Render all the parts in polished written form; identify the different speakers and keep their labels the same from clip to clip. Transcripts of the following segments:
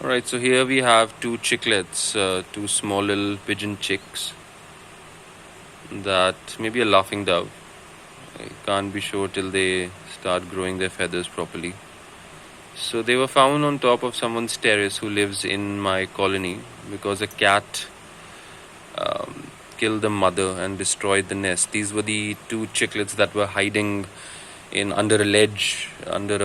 Speaker 1: Alright, so here we have two chicklets, two small little pigeon chicks. That maybe a laughing dove. I can't be sure till they start growing their feathers properly. So they were found on top of someone's terrace who lives in my colony because a cat killed the mother and destroyed the nest. These were the two chicklets that were hiding in under a ledge, under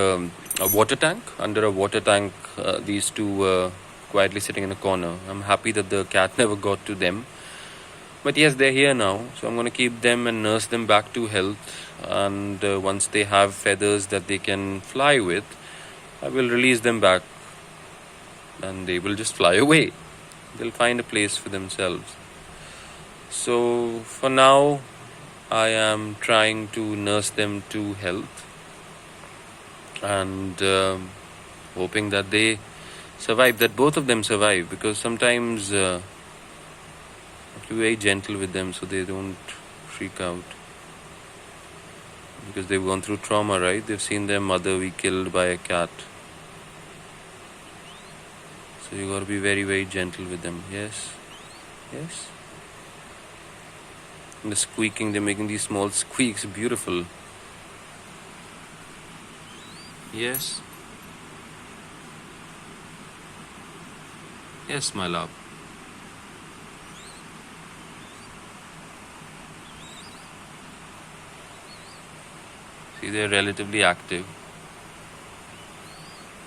Speaker 1: a water tank. Under a water tank, these two were quietly sitting in a corner. I'm happy that the cat never got to them. But yes, they're here now, so I'm going to keep them and nurse them back to health. And once they have feathers that they can fly with, I will release them back and they will just fly away. They'll find a place for themselves. So for now, I am trying to nurse them to health and hoping that they survive, that both of them survive, because sometimes have to be very gentle with them so they don't freak out, because they've gone through trauma, right? They've seen their mother be killed by a cat. So you got to be very, very gentle with them. Yes. And the squeaking, they're making these small squeaks, beautiful. Yes, my love. See, they're relatively active,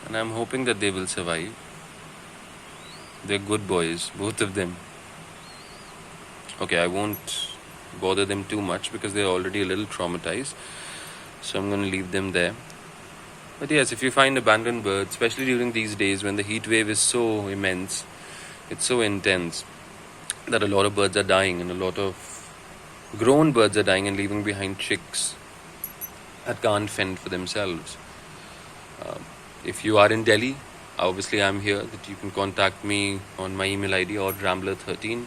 Speaker 1: and I'm hoping that they will survive. They're good boys, both of them. Okay, I won't bother them too much because they're already a little traumatized, so I'm going to leave them there. But yes, if you find abandoned birds, especially during these days when the heat wave is so immense, it's so intense that a lot of birds are dying, and a lot of grown birds are dying and leaving behind chicks that can't fend for themselves. If you are in Delhi, obviously I'm here, that you can contact me on my email ID, oddrambler13.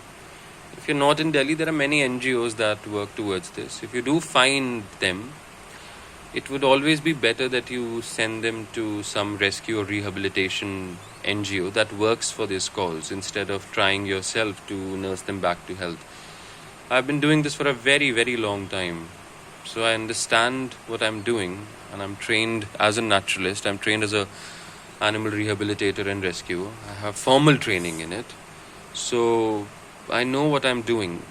Speaker 1: If you're not in Delhi, there are many NGOs that work towards this. If you do find them, it would always be better that you send them to some rescue or rehabilitation NGO that works for this cause, instead of trying yourself to nurse them back to health. I've been doing this for a very, very long time, so I understand what I'm doing, and I'm trained as a naturalist. I'm trained as a animal rehabilitator and rescuer. I have formal training in it, so I know what I'm doing.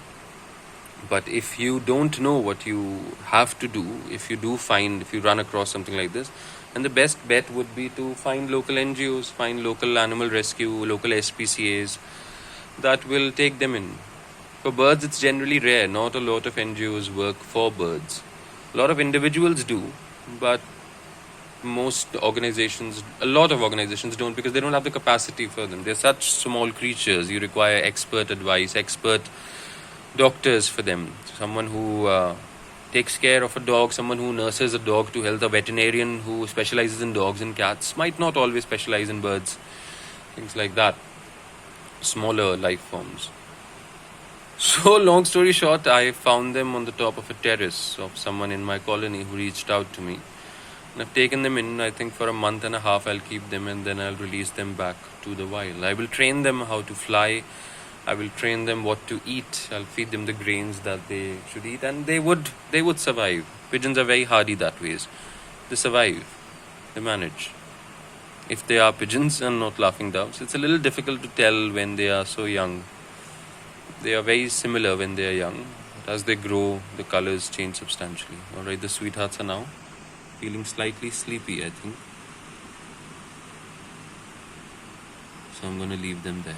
Speaker 1: But if you don't know what you have to do, if you run across something like this, then the best bet would be to find local NGOs, find local animal rescue, local SPCAs that will take them in. For birds, it's generally rare. Not a lot of NGOs work for birds. A lot of individuals do, but a lot of organizations don't, because they don't have the capacity for them. They're such small creatures. You require expert advice, expert doctors for them. Someone who takes care of a dog, someone who nurses a dog to health, a veterinarian who specializes in dogs and cats, might not always specialize in birds. Things like that. Smaller life forms. So, long story short, I found them on the top of a terrace of someone in my colony who reached out to me. And I've taken them in. I think for a month and a half I'll keep them, and then I'll release them back to the wild. I will train them how to fly. I will train them what to eat. I'll feed them the grains that they should eat, and they would survive. Pigeons are very hardy that ways. They survive. They manage. If they are pigeons and not laughing doves, it's a little difficult to tell when they are so young. They are very similar when they are young, but as they grow, the colors change substantially. Alright, the sweethearts are now feeling slightly sleepy, I think. So I'm going to leave them there.